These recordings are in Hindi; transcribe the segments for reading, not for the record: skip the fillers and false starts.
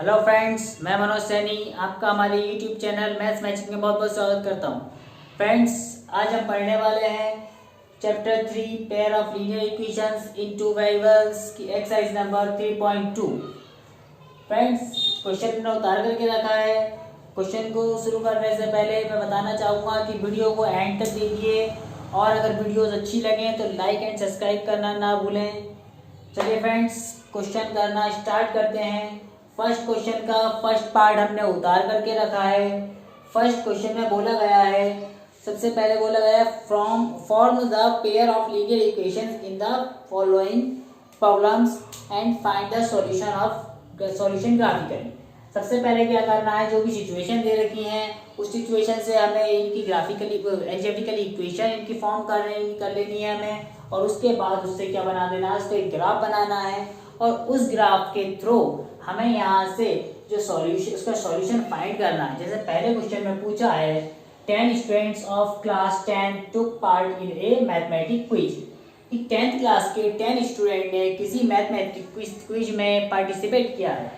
हेलो फ्रेंड्स, मैं मनोज सैनी आपका हमारे यूट्यूब चैनल मैथ्स मैजिक में बहुत बहुत स्वागत करता हूं। फ्रेंड्स, आज हम पढ़ने वाले हैं chapter 3 pair of linear equations in two variables की एक्सरसाइज नंबर 3.2। फ्रेंड्स, क्वेश्चन मैंने उतार करके रखा है। क्वेश्चन को शुरू करने से पहले मैं बताना चाहूँगा कि वीडियो को एंड तक देखिए और अगर वीडियोज़ अच्छी लगें तो लाइक एंड सब्सक्राइब करना ना भूलें। चलिए फ्रेंड्स, क्वेश्चन करना स्टार्ट करते हैं। फर्स्ट क्वेश्चन का फर्स्ट पार्ट हमने उतार करके रखा है। फर्स्ट क्वेश्चन में बोला गया है, सबसे पहले बोला गया है form the pair of linear equations in the following problems and find the solution graphically. सबसे पहले क्या करना है, जो भी सिचुएशन दे रखी है उस सिचुएशन से हमें इनकी ग्राफिकली एल्जेब्रिकली इक्वेशन इनकी फॉर्म कर लेनी है हमें, और उसके बाद उससे क्या बना देना है, उसको एक ग्राफ बनाना है और उस ग्राफ के थ्रू हमें यहाँ से जो सॉल्यूशन उसका सॉल्यूशन फाइंड करना है। जैसे पहले क्वेश्चन में पूछा है 10 students of class 10 took part in A mathematic quiz. 10th class के 10 स्टूडेंट ने किसी मैथमेटिक क्विज में पार्टिसिपेट किया है।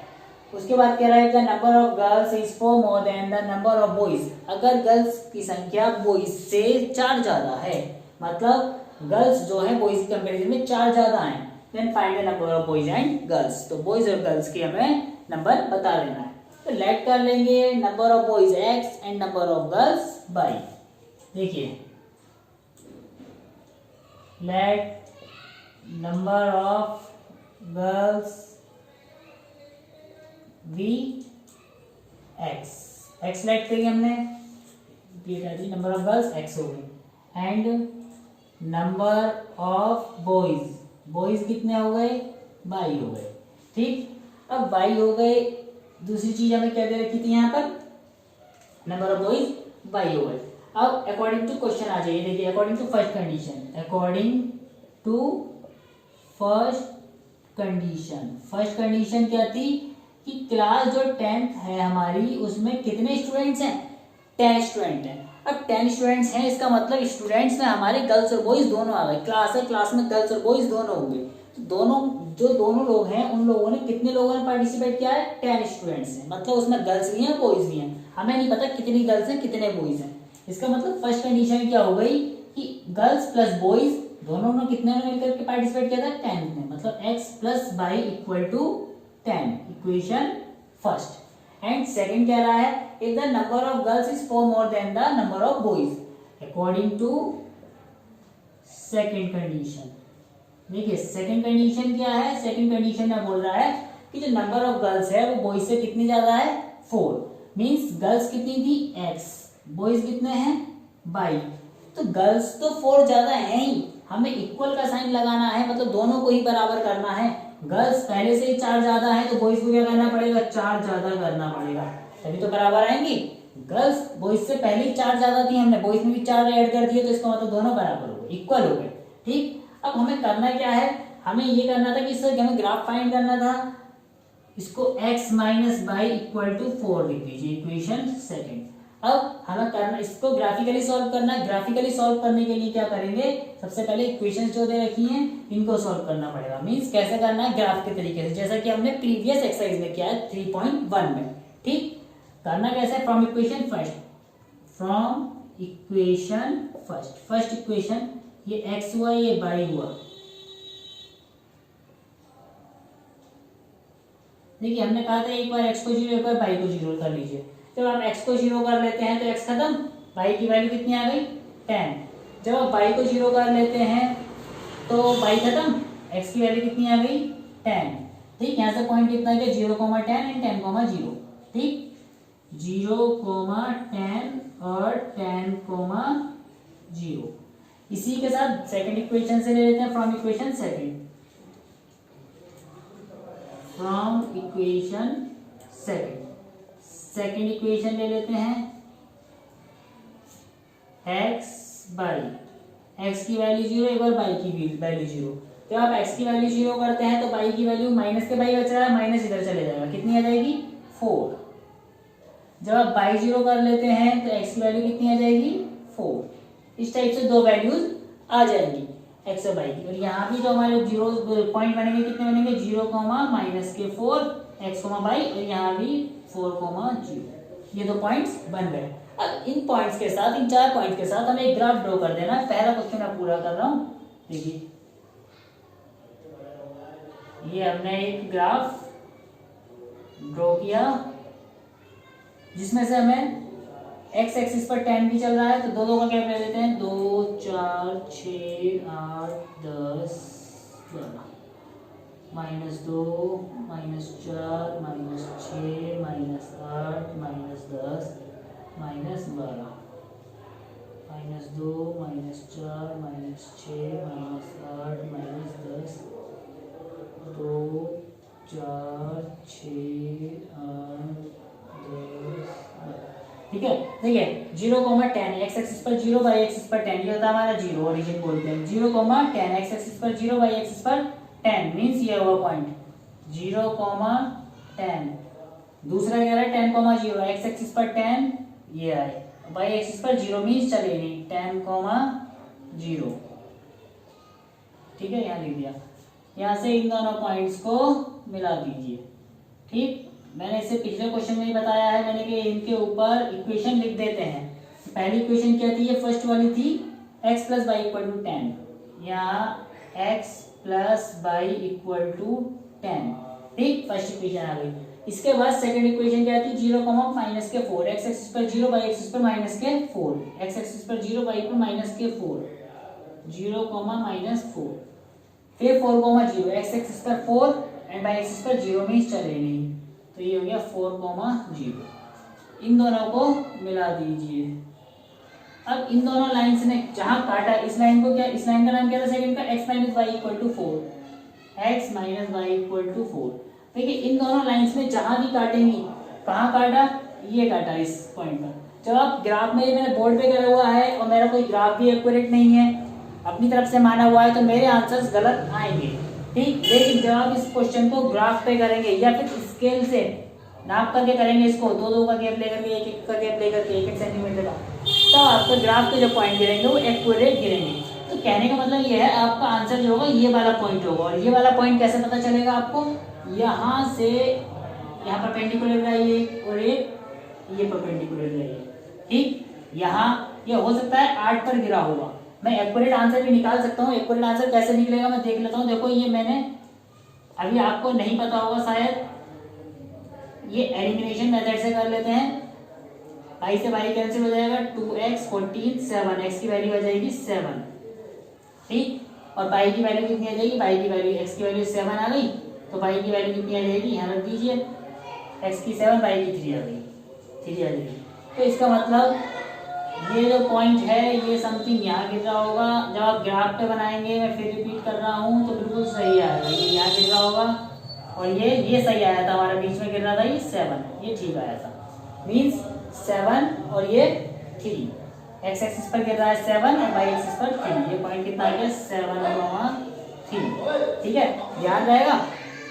उसके बाद कह रहा है the number of girls is 4 more than the number of boys. अगर गर्ल्स की संख्या बॉयज से 4 ज्यादा है, मतलब गर्ल्स जो है बॉयज के कंपैरिजन में 4 ज्यादा हैं, then find the number of boys and girls. तो बॉयज और गर्ल्स के हमें नंबर बता देना है। तो लेट कर लेंगे number of boys x and number of girls y। देखिए, let number of girls v x let करिए हमने, नंबर ऑफ गर्ल्स x हो गई एंड नंबर ऑफ बॉयज कितने हो गए, y हो गए। ठीक, अब y हो गए, दूसरी चीज हमें क्या दे रखी थी यहाँ पर, नंबर ऑफ बॉयज y हो गए। अब अकॉर्डिंग टू क्वेश्चन आ जाइए। देखिए, अकॉर्डिंग टू फर्स्ट कंडीशन क्या थी कि क्लास जो 10th है हमारी उसमें कितने स्टूडेंट्स हैं, 10 स्टूडेंट हैं। अब 10 स्टूडेंट्स हैं, इसका मतलब स्टूडेंट्स में हमारे गर्ल्स और बॉयज दोनों आ गए। क्लास है, क्लास में गर्ल्स और बॉयज दोनों होंगे। तो दोनों लोग हैं, उन लोगों ने कितने लोगों ने पार्टिसिपेट किया है, 10 स्टूडेंट्स हैं, मतलब उसमें गर्ल्स भी हैं बॉयज भी हैं। हमें नहीं पता कितनी गर्ल्स हैं कितने बॉयज हैं। इसका मतलब फर्स्ट कंडीशन क्या हो गई कि गर्ल्स प्लस बॉयज दोनों ने कितने में मिलकर के पार्टिसिपेट किया था, 10 में, मतलब x plus y equal to 10, equation first. And second कह रहा है if the number of girls is 4 more than the number of boys according to second condition. देखिए, सेकंड कंडीशन क्या है, सेकंड कंडीशन में बोल रहा है कि जो नंबर ऑफ गर्ल्स है वो बॉयज से कितनी ज्यादा है, 4। मींस गर्ल्स कितनी थी, x, बॉयज कितने हैं, y। तो गर्ल्स तो 4 ज्यादा है ही, हमें इक्वल का साइन लगाना है, मतलब दोनों को ही बराबर करना है। गर्ल्स पहले से ही 4 ज्यादा है तो बॉयज को क्या करना पड़ेगा, 4 ज्यादा करना पड़ेगा, तभी तो बराबर आएंगी। गर्ल्स बॉयज से पहले ही 4 ज्यादा थी, हमने बॉयज में भी 4 ऐड कर दिए, तो इसका मतलब दोनों बराबर हो गए, इक्वल हो गए। ठीक, अब हमें करना क्या है, हमें ये करना था कि इससे हमें ग्राफ फाइंड करना था। इसको x minus Y equal to 4 लिख दीजिए, इक्वेशन सेकंड। अब हमें करना, इसको ग्राफिकली सॉल्व करना है। ग्राफिकली सॉल्व करने के लिए क्या करेंगे, सबसे पहले इक्वेशंस जो दे रखी हैं इनको सॉल्व करना पड़ेगा। मींस कैसे करना है, ग्राफ के तरीके से, जैसा कि हमने प्रीवियस एक्सरसाइज में किया है 3.1 में। ठीक, करना कैसे, फ्रॉम इक्वेशन फर्स्ट इक्वेशन, ये x हुआ, ये y हुआ। देखिए, हमने कहा था एक बार x को 0 एक बार y को 0 कर लीजिए। जब आप x को 0 कर लेते हैं तो x खत्म, y की वैल्यू कितनी आ गई, 10। जब आप y को 0 कर लेते हैं तो y खत्म, x की वैल्यू कितनी आ गई, 10। ठीक, यहाँ से पॉइंट कितना गया, 0, 10 एंड 10, 0। ठीक, 0, 10 और 10, 0। इसी के साथ सेकंड इक्वेशन से ले लेते हैं, फ्रॉम इक्वेशन सेकंड इक्वेशन ले लेते हैं, x बाई x की वैल्यू 0, एक बार y की वैल्यू 0। जब आप x की वैल्यू 0 करते हैं तो y की वैल्यू माइनस के y बच रहा है, माइनस इधर चले जाएगा, कितनी आ जाएगी, 4। जब आप y 0 कर लेते हैं तो x की वैल्यू कितनी आ जाएगी, 4। इस टाइप से दो वैल्यूज आ जाएंगी। एक्स और वाई की। और यहाँ भी जो हमारे जीरो पॉइंट बनेंगे कितने बनेंगे, 0, -4 एक्स वाई, और यहाँ भी 4, 0। ये 2 पॉइंट्स बन गए। अब इन पॉइंट्स के साथ, इन 4 पॉइंट के साथ हमें एक ग्राफ ड्रॉ कर देना है। पहला क्वेश्चन मैं पूरा कर रहा हूँ। देखिए ये हमने एक ग्राफ ड्रॉ किया जिसमें से हमें एक्स एक्सिस पर 10 भी चल रहा है, तो दो दो का क्या ले लेते हैं, 2, 4, 6, 8, 10, 12, -2, -4, -6, -8, -10, -12, -2, -4, -6, -8, -10, 2, 4, 6, 8, 10। ठीक है, देखिए 0,10 एक्स एक्सिस पर 0, वाई एक्सिस पर 10, ये होता है हमारा 0, ओरिजिन बोलते हैं। 0,10 एक्स एक्सिस पर 0, वाई एक्सिस पर 10 मींस ये हुआ पॉइंट 0,10। दूसरा कह रहा है 10,0 एक्स एक्सिस पर 10, ये आए, वाई एक्सिस पर 0 मींस चले नहीं, 10,0। ठीक है, यहाँ लिख दिया। यहाँ से इन दोनों पॉइंट्स को मिला दीजिए। ठीक, मैंने इससे पिछले क्वेश्चन में ही बताया है मैंने कि इनके ऊपर इक्वेशन लिख देते हैं। पहली इक्वेशन क्या थी, ये फर्स्ट वाली थी x + y = 10, यहाँ x + y = 10। ठीक, फर्स्ट इक्वेशन आ गई। इसके बाद सेकंड इक्वेशन क्या थी, 0, -4 x एक्सिस पर 0, y एक्सिस पर -4, x एक्सिस पर 0, y पर -4, 0, -4, फिर 4,0 x एक्सिस पर 4 एंड y एक्सिस पर 0 मींस चले नहीं, तो ये हो गया 4,0। इन दोनों को मिला दीजिए। अब इन दोनों लाइंस ने जहां काटा, इस लाइन को क्या, इस लाइन का नाम क्या था सेकंड का, x - y = 4, x - y = 4। देखिए इन दोनों लाइंस में जहां भी काटेंगी, कहां काटा, ये काटा इस पॉइंट पर। जब आप ग्राफ में, ये मैंने बोर्ड पे करा हुआ है और मेरा कोई ग्राफ भी एक्यूरेट नहीं है, अपनी तरफ से माना हुआ है, तो मेरे आंसर्स गलत आएंगे। ठीक, लेकिन जब आप इस क्वेश्चन को ग्राफ पे करेंगे या फिर स्केल से नाप करके करेंगे, इसको 2-2 का गैप लेकर के, 1-1 का गैप लेकर के, 1-1 सेंटीमीटर का, तो आपके ग्राफ के जो पॉइंट गिरेंगे वो एक्यूरेट गिरेंगे। तो कहने का मतलब ये है, आपका आंसर जो होगा ये वाला पॉइंट होगा। और ये वाला पॉइंट कैसे पता चलेगा आपको, यहाँ से यहाँ परपेंडिकुलर रहिए और ये परपेंडिकुलर रहिए। ठीक, यहाँ ये हो सकता है 8 पर गिरा होगा, मैं एक्यूरेट आंसर भी निकाल सकता हूँ। एक्यूरेट आंसर कैसे निकलेगा मैं देख लेता हूँ। देखो ये मैंने, अभी आपको नहीं पता होगा शायद, ये एलिमिनेशन मेथड से कर लेते हैं। i से y कैंसिल हो जाएगा, 2x 14 7, x की वैल्यू आ जाएगी 7। ठीक, और y की वैल्यू कितनी आ जाएगी, y की वैल्यू, x की वैल्यू 7 आ गई, तो y की वैल्यू कितनी आ जाएगी, यहाँ रख दीजिए, x की 7, y की 3 आ गई, 3 आ जाएगी। तो इसका मतलब ये जो पॉइंट है ये समथिंग यहाँ गिर रहा होगा। जब आप ग्राफ पे बनाएंगे, मैं फिर रिपीट कर रहा हूँ, तो बिल्कुल सही आएगा, ये यहाँ गिर रहा होगा, और ये सही आया था, हमारा बीच में गिर रहा था ये 7, ये ठीक आया था, मींस 7 और ये 3, x एक्सिस पर गिर रहा है 7 और y एक्सिस पर 3, ये पॉइंट कितना आ गया, 7,3। ठीक है, ध्यान रहेगा,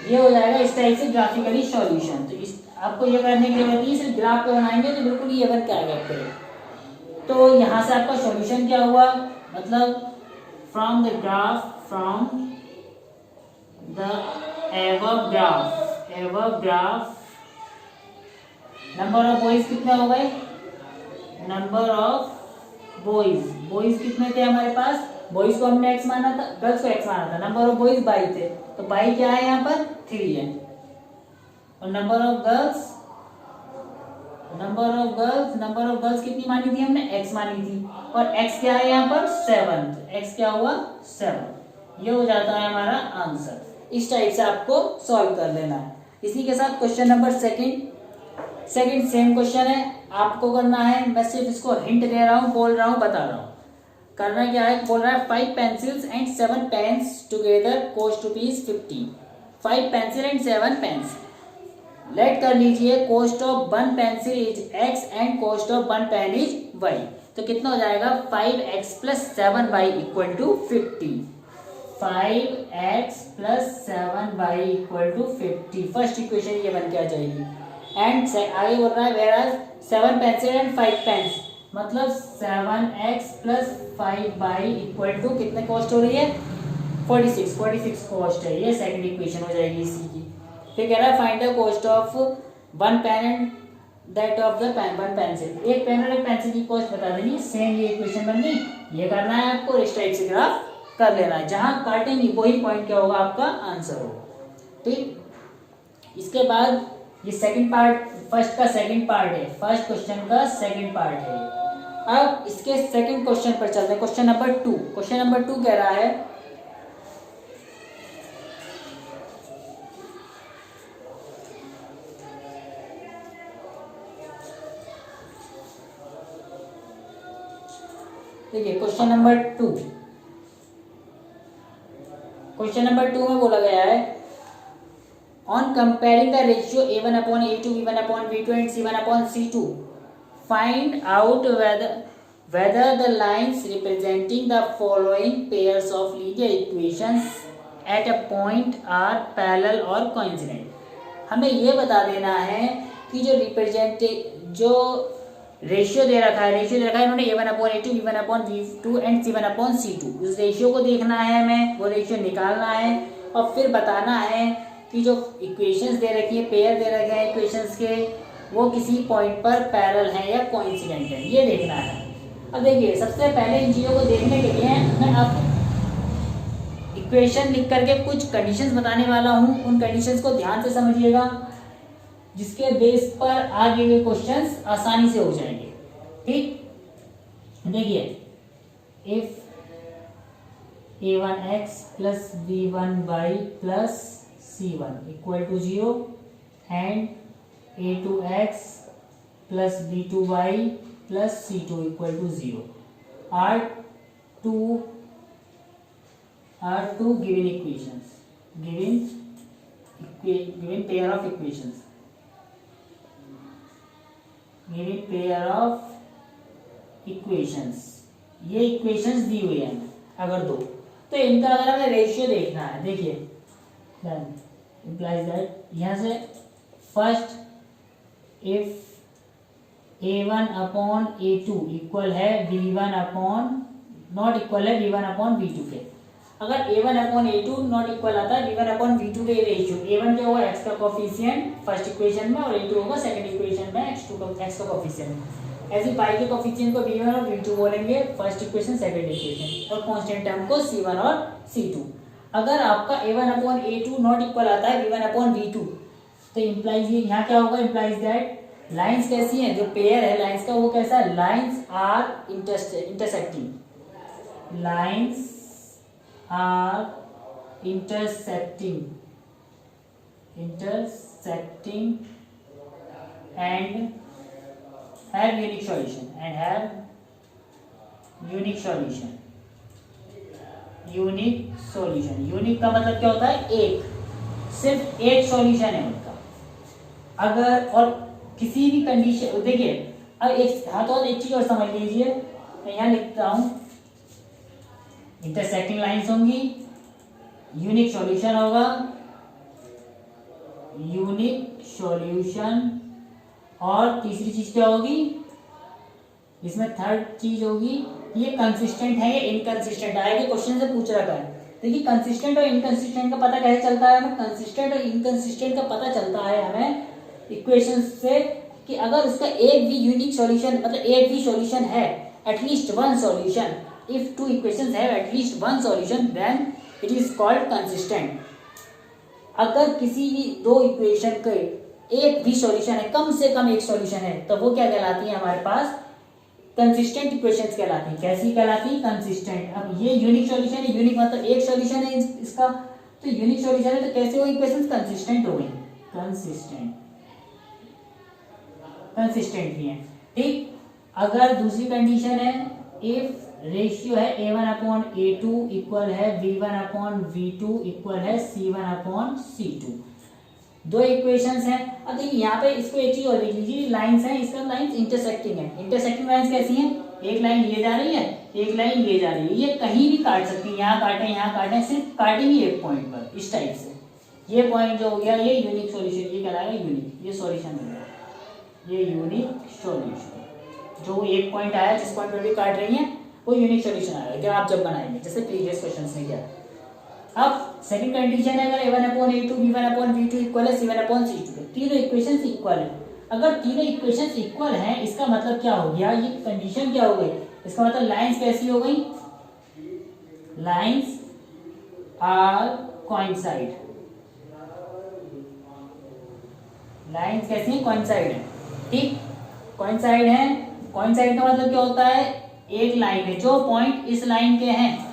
ये हो जाएगा इस टाइप से ग्राफिकली सॉल्यूशन। तो इस आपको ये करने की जरूरत नहीं, सिर्फ ग्राफ पे बनाएंगे तो बिल्कुल ये बन के आएगा। तो यहाँ से आपका सॉल्यूशन क्या हुआ, मतलब from the graph, from the above graph number of boys कितने हो गए, नंबर ऑफ बॉयज कितने थे हमारे पास, बॉयज को हमने x माना था, गर्ल्स को x माना था, नंबर ऑफ बॉयज 22 थे, तो 22 क्या है यहाँ पर 3 है, और नंबर ऑफ गर्ल्स कितनी मानी थी हमने, x मानी थी, और x क्या है यहाँ पर 7, x क्या हुआ 7, ये हो जाता है हमारा आंसर। इस टाइप से आपको सॉल्व कर लेना है। इसी के साथ question number second same question है, आपको करना है, मैं सिर्फ इसको हिंट दे रहा हूँ, बोल रहा हूँ, बता रहा हूँ। करना क्या है, बोल रहा है 5 pencils and 7 pens together cost ₹50। 5 pencil and 7 pens, let कर लीजिए cost of 1 pencil is x and cost of 1 pen is y। तो कितना हो जाएगा, 5x + 7y = 50। 5x + 7y = 50, first equation ये बन के आ जाएगी। एंड आगे बोल रहा है वेयर 7 पेंसिल एंड 5 पेन्स, मतलब 7x + 5y = कितने कॉस्ट हो रही है, 46 कॉस्ट है, ये सेकंड इक्वेशन हो जाएगी इसी की। फिर कह रहा है find the cost of one pen and that of the pen, one pencil, एक पेन और एक पेंसिल की कॉस्ट बता देनी। सेम ये इक्वेशन बन गई। ये करना है आपको, इस टाइप से ग्राफ कर लेना है, जहां काटेंगे वही पॉइंट क्या होगा, आपका आंसर होगा। ठीक, इसके बाद ये सेकंड पार्ट, फर्स्ट का सेकंड पार्ट है, फर्स्ट क्वेश्चन का सेकंड पार्ट है। अब इसके सेकंड क्वेश्चन पर चलते हैं, क्वेश्चन नंबर 2। क्वेश्चन नंबर 2 कह रहा है देखिए क्वेश्चन नंबर 2, क्वेश्चन नंबर 2 में बोला गया है on comparing the ratio a1 upon a2, b1 upon b2 and c1 upon c2, find out whether the lines representing the following pairs of linear equations at a point are parallel or coincident। हमें ये बता देना है कि जो रेशियो दे रखा है, इन्होंने a1 upon a2, b1 upon b2 and c1 upon c2, उस रेशियो को देखना है हमें, वो रेशियो निकालना है और फिर बताना है कि जो इक्वेशंस दे रखी है, पेयर दे रखे हैं इक्वेशंस के, वो किसी पॉइंट पर पैरेलल है या कोइंसिडेंट है, ये देखना है। अब देखिए सबसे पहले इन चीज़ों को देखने के लिए मैं अब इक्वेशन लिख करके कुछ कंडीशंस बताने वाला हूँ, उन कंडीशंस को ध्यान से समझिएगा, जिसके बेस पर आगे के क्वेश्चंस आसानी से हो जाएंगे। ठीक, देखिए if a1x plus b1y plus c1 equal to 0 and a2x plus b2y plus c2 equal to 0 are two given equations, given pair of equations, given pair of equations, ये इक्वेशंस दी हुई है अगर दो, तो इनका अगर हमें रेशियो देखना है, देखिए देन इंप्लाइज दैट यहाँ से first if a1 upon a2 equal है b1 अपॉन नॉट इक्वल है b1 अपॉन b2 के, अगर a1 upon a2 not equal आता है b1 अपॉन b2 के रेशियो, a1 क्या होगा x का कोफिशिएंट फर्स्ट इक्वेशन में और a2 होगा सेकंड इक्वेशन में x का कोफिशिएंट। ऐसे y के कोफिशिएंट को b1 और b2 बोलेंगे फर्स्ट इक्वेशन सेकंड इक्वेशन, और कांस्टेंट टर्म को c1 और c2। अगर आपका a1 upon a2 not equal आता है b1 अपॉन b2, तो इंप्लाइज यहाँ क्या होगा, इंप्लाइज दैट लाइंस कैसी हैं, जो पेयर है लाइंस का वो कैसा है, lines are intersecting, lines are intersecting and have unique solution unique का मतलब क्या होता है, एक, सिर्फ एक सॉल्यूशन है उनका। अगर और किसी भी कंडीशन, देखिए अब एक हाथ और एक चीज और समझ लीजिए, मैं यहाँ लिखता हूं इंटरसेक्टिंग लाइंस होंगी, यूनिक सॉल्यूशन होगा, और तीसरी चीज क्या होगी, इसमें थर्ड चीज होगी ये कंसिस्टेंट है या इनकंसिस्टेंट, आगे क्वेश्चन से पूछ रखा है। देखिए कंसिस्टेंट और इनकंसिस्टेंट का पता कैसे चलता है हमें, कंसिस्टेंट और इनकंसिस्टेंट का पता चलता है हमें इक्वेशन से कि अगर उसका एक भी यूनिक सॉल्यूशन, मतलब एक भी सॉल्यूशन है, at least one solution, if two equations have at least one solution then it is called consistent। अगर किसी भी दो इक्वेशन के एक भी सॉल्यूशन है, कम से कम एक सॉल्यूशन है, तो वो क्या कहलाती है हमारे पास, कंसिस्टेंट इक्वेशंस कहलाती है। कैसी कहलाती है, कंसिस्टेंट। अब ये यूनिक सॉल्यूशन है, यूनिक मतलब एक सॉल्यूशन है इसका, तो यूनिक सॉल्यूशन है, तो कैसे वो इक्वेशंस कंसिस्टेंट हो गई, कंसिस्टेंट भी है। ठीक, अगर दूसरी कंडीशन है इफ रेशियो है a1 अपॉन a2 इक्वल है b1 अपॉन v2 इक्वल है c1 अपॉन c2, दो इक्वेशंस हैं। अब देखिए यहाँ पे इसको एक चीज और देख लीजिए, लाइंस हैं, इसका लाइंस इंटरसेक्टिंग है। इंटरसेक्टिंग लाइंस कैसी हैं, एक लाइन ये जा रही है, एक लाइन ये जा रही है, ये कहीं भी काट सकती है, यहाँ काटें, सिर्फ काटेंगी एक पॉइंट पर, इस टाइप से। ये पॉइंट जो हो गया ये यूनिक सॉल्यूशन, ये कहलाएगा यूनिक, ये सॉल्यूशन हो गया, ये यूनिक सॉल्यूशन। जो एक पॉइंट आया जिस पॉइंट पर भी काट रही है वो यूनिक सॉल्यूशन आएगा, क्या आप जब बनाएंगे, जैसे प्रीवियस क्वेश्चन में किया। अब सेकंड कंडीशन है अगर a1/a2 b1/b2 इक्वल है c1/c2, तीनों इक्वेशंस इक्वल है। अगर तीनों इक्वेशंस इक्वल हैं इसका मतलब क्या हो गया, ये कंडीशन क्या हो गई, इसका मतलब लाइंस कैसी हो गई, लाइंस आर कोइंसाइड, लाइंस कैसी है, कोइंसाइड है। ठीक, कोइंसाइड है। कोइंसाइड का मतलब क्या होता है, एक लाइन है, जो पॉइंट इस लाइन के हैं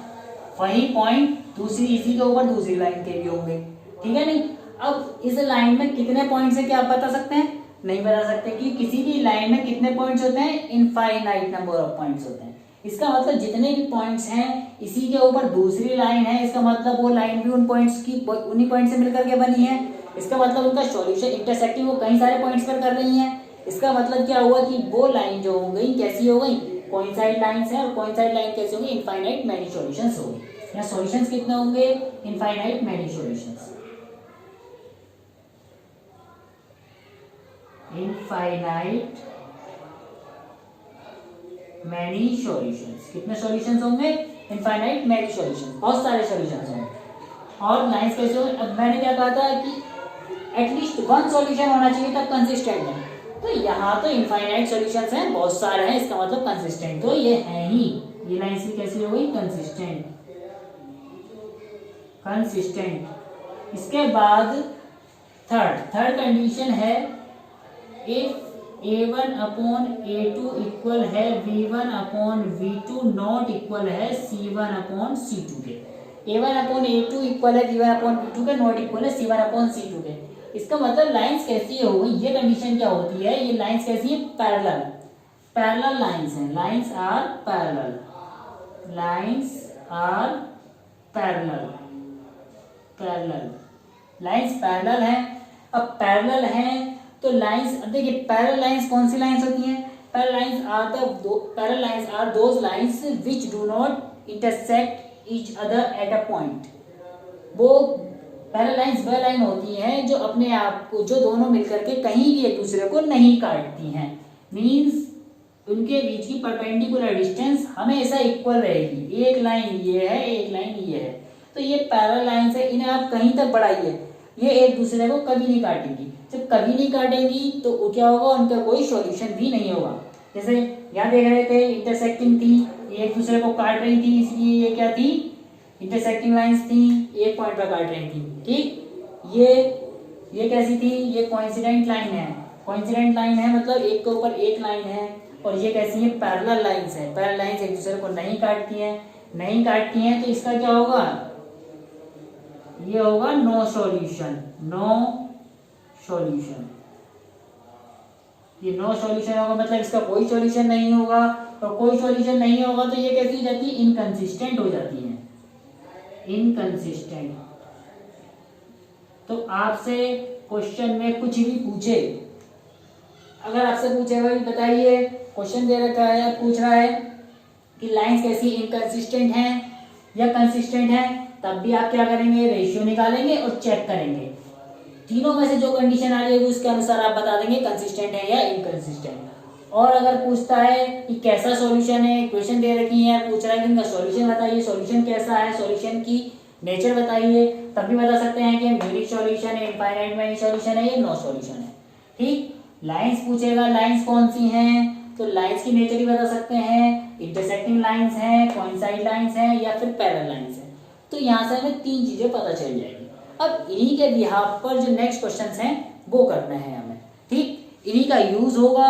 वही पॉइंट दूसरी इसी के ऊपर दूसरी लाइन के भी होंगे। ठीक है नहीं। अब इस लाइन में कितने पॉइंट्स है क्या आप बता सकते हैं, नहीं बता सकते, क्योंकि किसी भी लाइन में कितने पॉइंट्स होते हैं, इनफाइनाइट नंबर ऑफ पॉइंट्स होते हैं। इसका मतलब जितने भी पॉइंट्स हैं इसी के ऊपर दूसरी लाइन है, इसका मतलब वो लाइन भी उन पॉइंट्स की उन्हीं पॉइंट से मिलकर के बनी है। इसका मतलब उनका सॉल्यूशन इंटरसेक्टिंग वो कई सारे पॉइंट्स पर कर रही है। इसका मतलब क्या हुआ कि वो लाइन जो हो गई कैसी हो गई, कोइंसाइड लाइंस है। और कोइंसाइड लाइन कैसे होंगी, इनफाइनाइट मैनी सॉल्यूशंस होंगे। या सॉल्यूशंस कितने होंगे, infinite many solutions, infinite many solutions. कितने सॉल्यूशंस होंगे, इनफाइनाइट मैनी सॉल्यूशंस, बहुत सारे सॉल्यूशंस होंगे। और लाइंस कैसे होंगे, अब मैंने क्या कहा था कि एटलीस्ट वन सॉल्यूशन होना चाहिए तब कंसिस्टेंट है। तो यहाँ तो इनफाइनाइट सॉल्यूशंस हैं, बहुत सारे हैं, इसका मतलब कंसिस्टेंट तो ये है ही। ये लाइंस भी कैसी हो गई, कंसिस्टेंट, कंसिस्टेंट। इसके बाद थर्ड कंडीशन है इफ a1/a2 इक्वल है v1/v2 नॉट इक्वल है c1/c2 के। a1/a2 इक्वल है v1/v2 के, नॉट इक्वल है c1/c2 के। इसका मतलब लाइंस कैसी हो गई, ये कंडीशन क्या होती है, ये लाइंस कैसी है, पैरेलल, पैरेलल लाइंस हैं, lines are parallel, lines are parallel, parallel lines parallel है। अब पैरेलल है तो लाइंस, अब देखिए पैरेलल लाइंस कौन सी लाइंस होती हैं, parallel lines are those lines which do not intersect each other at a point. वो पैरेलल लाइंस वह लाइन होती हैं जो अपने आप को, जो दोनों मिलकर के कहीं भी एक दूसरे को नहीं काटती हैं, मींस उनके बीच की परपेंडिकुलर डिस्टेंस हमेशा इक्वल रहेगी। एक लाइन ये है, एक लाइन ये है, तो ये पैरेलल लाइंस है, इन्हें आप कहीं तक बढ़ाइए, ये एक दूसरे को कभी नहीं काटेंगी। जब कभी नहीं काटेंगी तो क्या होगा, उनका कोई सॉल्यूशन भी नहीं होगा। जैसे यहाँ देख रहे थे इंटरसेक्टिंग थी, एक दूसरे को काट रही थी, इसलिए ये क्या थी, इंटरसेक्टिंग लाइंस थी, एक पॉइंट पर काट रही थी। ठीक, ये कैसी थी, ये कोइंसिडेंट लाइन है, कोइंसिडेंट लाइन है मतलब एक के ऊपर एक लाइन है। और ये कैसी है, पैरेलल लाइंस है, पैरेलल लाइंस एक दूसरे को नहीं काटती हैं, नहीं काटती हैं, तो इसका क्या होगा, ये होगा नो सॉल्यूशन, नो सॉल्यूशन। ये नो सॉल्यूशन होगा मतलब इसका कोई सॉल्यूशन नहीं होगा, और कोई सॉल्यूशन नहीं होगा तो ये कैसी हो जाती है, इनकंसिस्टेंट हो जाती है, इनकंसिस्टेंट। तो आपसे क्वेश्चन में कुछ भी पूछे, अगर आपसे पूछे भाई बताइए, क्वेश्चन दे रखा है, पूछ रहा है कि लाइंस कैसी इनकंसिस्टेंट हैं या कंसिस्टेंट हैं, तब भी आप क्या करेंगे, रेशियो निकालेंगे और चेक करेंगे। तीनों में से जो कंडीशन आ रही है उसके अनुसार आप बता देंगे कंसिस्टेंट है या इनकंसिस्टेंट। और अगर पूछता है कि कैसा सॉल्यूशन है, इक्वेशन दे रखी है, पूछ रहा है कि इनका सॉल्यूशन बताइए, सॉल्यूशन कैसा है, सॉल्यूशन की नेचर बताइए, तब भी बता सकते हैं कि यूनिक सॉल्यूशन है, इनफाइनाइट मैनी सॉल्यूशन है, ये नो सॉल्यूशन है। ठीक, लाइंस पूछेगा, लाइंस कौन सी हैं, तो लाइंस की नेचर ही बता सकते हैं, इंटरसेक्टिंग लाइंस हैं, कोइंसाइड लाइंस हैं, या फिर पैरेलल लाइंस हैं। तो यहाँ से हमें तीन चीजें पता चल जाएगी। अब इन्हीं के बिहाफ पर जो नेक्स्ट क्वेश्चंस हैं वो करने हैं हमें। ठीक, इन्हीं का यूज होगा।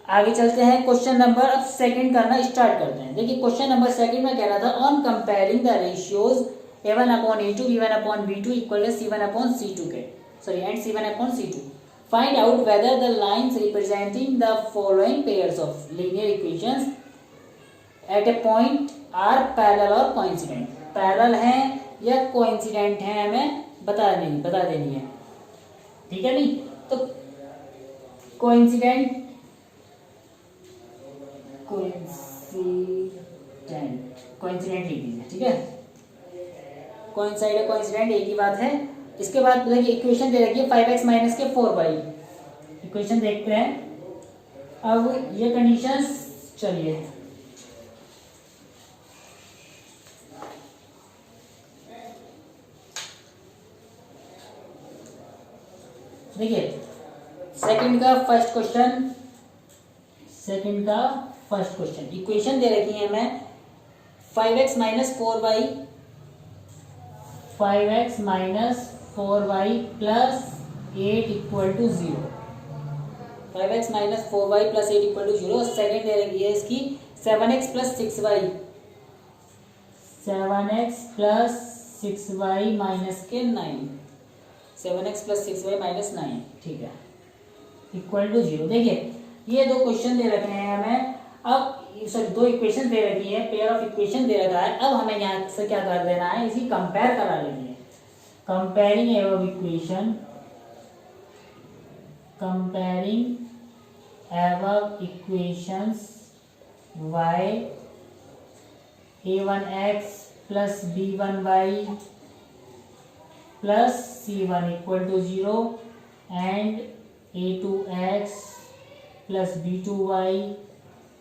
आगे चलते हैं, क्वेश्चन नंबर अब सेकंड करना स्टार्ट करते हैं। देखिए क्वेश्चन नंबर सेकंड में कह रहा था, on comparing the ratios a1/a2 b1/b2 equal to c1/c2 के, sorry and c1/c2, find out whether the lines representing the following pairs of linear equations at a point are parallel or coincident। Parallel हैं या कोइंसिडेंट हैं हमें बता देनी है। ठीक है नहीं, तो कोइंसिडेंट लिख दीजिए। ठीक है, कोइंसाइड है कोइंसिडेंट एक ही बात है। इसके बाद देखिए इक्वेशन दे रखी है 5x माइनस के 4y, इक्वेशन देखते हैं। अब ये कंडीशंस, चलिए देखिए सेकंड का फर्स्ट क्वेश्चन इक्वेशन दे रखी है हमें 5x minus 4y plus 8 equal to 0। 5x minus 4y plus 8 equal to 0। Second दे रखी है इसकी 7x प्लस 6y माइनस के 9। 7x प्लस 6y माइनस 9, ठीक है, इक्वल टू 0। देखिए ये दो क्वेश्चन दे रखे हैं हमें। अब सॉरी दो इक्वेशन दे रखी है, पेयर ऑफ इक्वेशन दे रखा है। अब हमें यहाँ से क्या कर देना है, इसी कंपेयर करा लेनी है। कंपेयरिंग एवं equation, y a1x plus b1y plus c1 equal to 0 and a2x plus b2y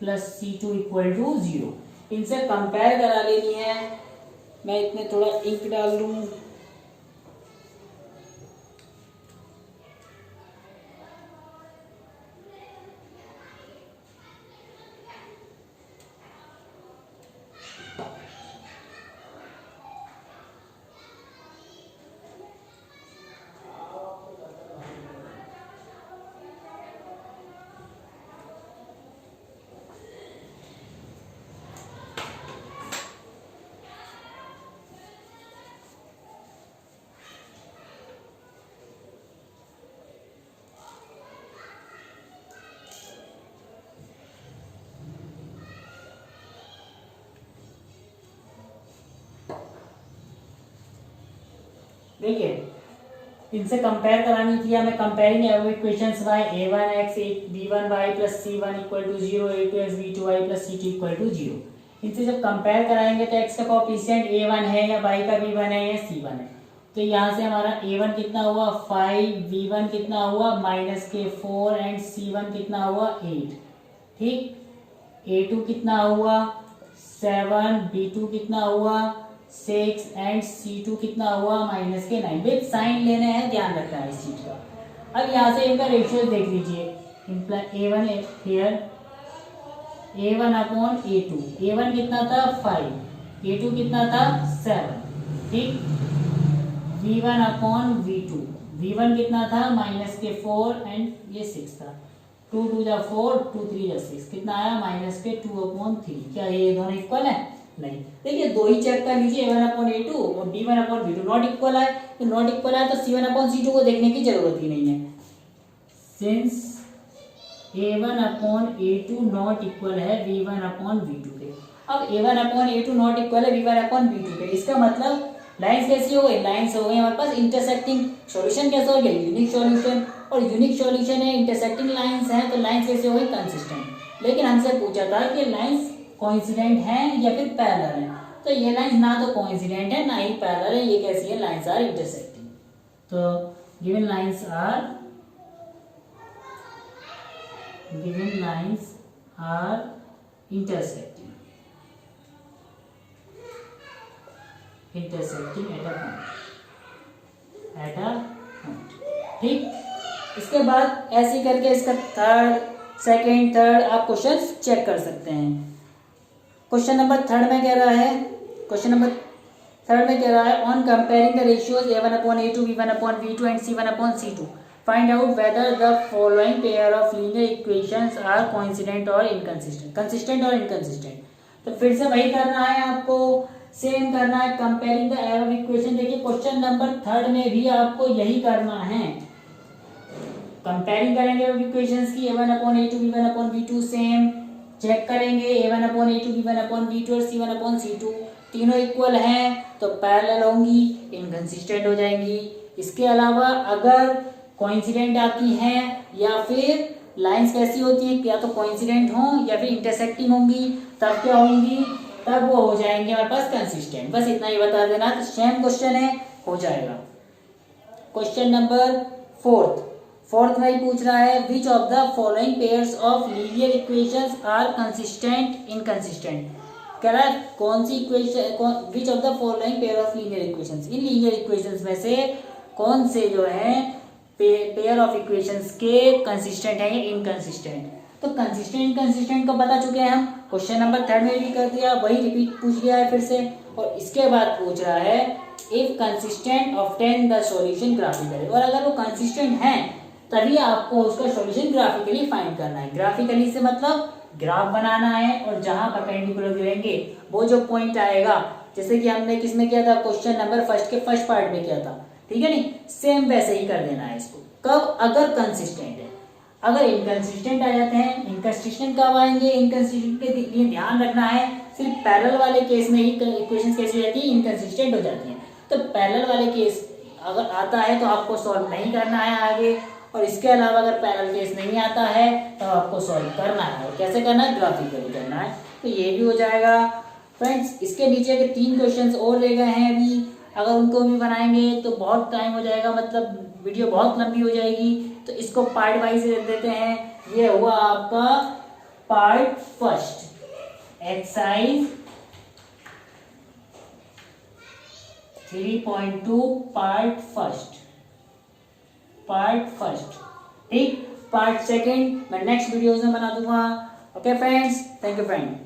plus c2 equal to 0। इनसे कंपेयर करा लेनी है। मैं इसमें थोड़ा इंक डाल लूँ। देखिए इनसे कंपेयर करानी थी हमें। Comparing equations y a1x b1y plus c1 equal to 0 a2x b2y plus c2 equal to 0। इनसे जब कंपेयर कराएंगे तो x का कोएफिशिएंट a1 है या y का b1 है या c1 है। तो यहाँ से हमारा a1 कितना हुआ 5, b1 कितना हुआ माइनस के 4 एंड c1 कितना हुआ 8, ठीक। a2 कितना हुआ 7, b2 कितना हुआ 6 एंड c2 कितना हुआ माइनस के 9। विद साइन लेने हैं, ध्यान रखना है इस चीज का। अब यहाँ से इनका रेशियो देख लीजिए। a1 here a1 upon a2। a1 कितना था 5, a2 कितना था 7, ठीक। v1 अपॉन v2, v1 कितना था माइनस के 4 एंड ये 6 था। 2 2 जा 4, 2 3 जा 6, कितना आया माइनस के 2 अपॉन 3। क्या ये दोनों इक्वल है? नहीं। देखिए दो ही चेक कर लीजिए, a1 अपॉन a2 और b1 upon b2 not equal है। तो नॉट इक्वल है तो c1 अपॉन c2 को देखने की जरूरत ही नहीं है। Since a1 upon a2 not equal है v1 अपॉन v2 के। अब a1 upon a2 not equal है v1 अपॉन v2 के, इसका मतलब लाइंस कैसी हो गई? लाइंस हो गई हमारे पास इंटरसेक्टिंग। सॉल्यूशन कैसा हो गया? Unique solution. और यूनिक सॉल्यूशन है, इंटरसेक्टिंग लाइंस हैं, तो लाइंस कैसे हो गई? कंसिस्टेंट। लेकिन हमसे पूछा था कि लाइंस कोइंसिडेंट हैं या फिर पैरेलल हैं। तो ये लाइंस ना तो कोइंसिडेंट है ना ही पैरेलल है। ये कैसी है? Lines are intersecting. तो given lines are intersecting at a point, ठीक। इसके बाद ऐसे करके इसका सेकंड थर्ड आप क्वेश्चन चेक कर सकते हैं। क्वेश्चन नंबर थर्ड में कह रहा है on comparing the ratios a1 upon a2 b1 upon b2 and c1 upon c2 find out whether the following pair of linear equations are coincident और इनकंसिस्टेंट। कंसिस्टेंट और इनकंसिस्टेंट। तो फिर से वही करना है आपको, सेम करना है कंपेयरिंग द एरर इक्वेशन। देखिए क्वेश्चन नंबर थर्ड में भी आपको यही करना है। कंपेयरिंग करेंगे इक्वेशंस की a1 upon a2 b1 upon b2 same check करेंगे a1 upon a2 b1 upon b2 और c1 अपॉन c2 तीनों इक्वल हैं तो पैरेलल होंगी, इनकंसिस्टेंट हो जाएंगी। इसके अलावा अगर कोइंसिडेंट आती हैं या फिर लाइंस कैसी होती हैं, या तो कोइंसिडेंट हो या फिर इंटरसेक्टिंग होंगी, तब क्या होंगी? तब वो हो जाएंगे हमारे पास कंसिस्टेंट। बस इतना ही बता देना। तो सेम क्वेश्चन है, हो जाएगा। क्वेश्चन नंबर फोर्थ में ही पूछ रहा है which of the following pairs of linear equations are consistent inconsistent. कह रहा है कौन सी equation, which of the following pair of linear equations, इन लीनियर इक्वेशंस में से कौन से जो है पेयर ऑफ इक्वेशंस के कंसिस्टेंट है या इनकंसिस्टेंट। तो कंसिस्टेंट इनकंसिस्टेंट को बता चुके हैं हम, क्वेश्चन नंबर 3 में भी कर दिया, वही रिपीट पूछ लिया है फिर से। और इसके बाद पूछ रहा है if consistent obtain the solution graphically, और अगर वो कंसिस्टेंट है तभी आपको उसका सॉल्यूशन ग्राफिकली फाइंड करना है। ग्राफिकली से मतलब ग्राफ बनाना है और जहां परपेंडिकुलर गिरेंगे वो जो पॉइंट आएगा, जैसे कि हमने किसमें किया था, क्वेश्चन नंबर फर्स्ट के फर्स्ट पार्ट में किया था, ठीक है नहीं, सेम वैसे ही कर देना है इसको। कब, अगर कंसिस्टेंट है। अगर इनकंसिस्टेंट आ जाते हैं, इनकंसिस्टेंट कब आएंगे, इनकंसिस्टेंट के लिए ध्यान रखना है सिर्फ पैरेलल वाले केस में ही इक्वेशंस कैसी हो जाती है, इनकंसिस्टेंट हो जाती हैं। तो पैरेलल वाले केस अगर आता है तो आपको सॉल्व नहीं करना है आगे, और इसके अलावा अगर पैरेलल केस नहीं आता है तो आपको सॉल्व करना है, और कैसे करना है, ग्राफिकली करना है। तो ये भी हो जाएगा फ्रेंड्स। इसके नीचे के 3 क्वेश्चंस और रह गए हैं अभी, अगर उनको भी बनाएंगे तो बहुत टाइम हो जाएगा, मतलब वीडियो बहुत लंबी हो जाएगी, तो इसको पार्ट वाइज देते हैं। ये हुआ आपका part first, exercise 3.2 part first, ठीक। पार्ट सेकंड मैं नेक्स्ट वीडियोस में बना दूंगा। Okay friends, thank you friend.